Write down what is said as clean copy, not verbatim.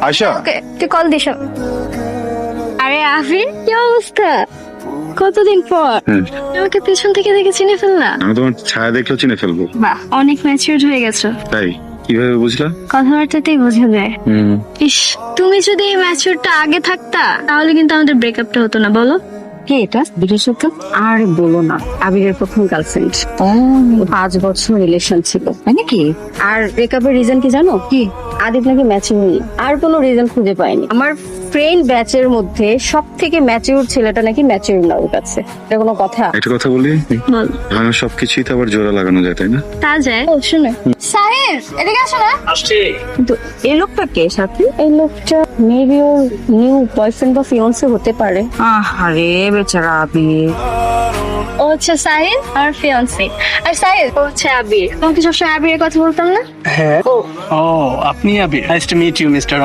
আয়শা, ওকে, তুই call this. আরে আফরিন, কি অবস্থা? কতদিন পর আমাকে পেছন থেকে দেখে চিনে ফেললা? আমি তোমার ছায়া দেখলেও চিনে ফেলবো। বাহ, অনেক ম্যাচিউরড হয়ে গেছো। তাই কিভাবে বুঝলা? কথাবার্তাতেই বোঝা যায়। ইস, তুমি যদি এই ম্যাচিউরটা আগে থাকতা তাহলে কিন্তু আমাদের ব্রেকআপটা হতো না, বলো? কে এটা? বিশেষত আর বলো না, আবিরের প্রথম গার্লফ্রেন্ড। 5 বছর রিলেশন ছিল, তাই নাকি? আর ব্রেকআপের রিজন কি জানো? কি? আদিত নাকি ম্যাচিউর, আর কোনো রিজন খুঁজে পাইনি। আমার ফ্রেন্ড ব্যাচের মধ্যে সব থেকে ম্যাচিউর ছেলেটা নাকি ম্যাচিউর না ওর কাছে। এটা কোনো কথা? একটা কথা বলি, বল। আমার সবকিছুই তো আবার জোড়া লাগানো যায়, তাই না? তা যায়। ও শুনে, সাহেব এদিকে আসো না। কিন্তু এই লোকটা কে সাথে? এই লোকটা মেবি ওর নিউ বয়ফ্রেন্ড বা ফিয়ান্সে হতে পারে। আরে বেচারা আবির। ও হচ্ছে সাহিল আর ফিয়ান্সি। আর সাহিল ও হচ্ছে আবির। তোমাকে সবসময় আবিরের কথা বলতাম না? হ্যাঁ। ও আপনি Abir, nice to meet you mister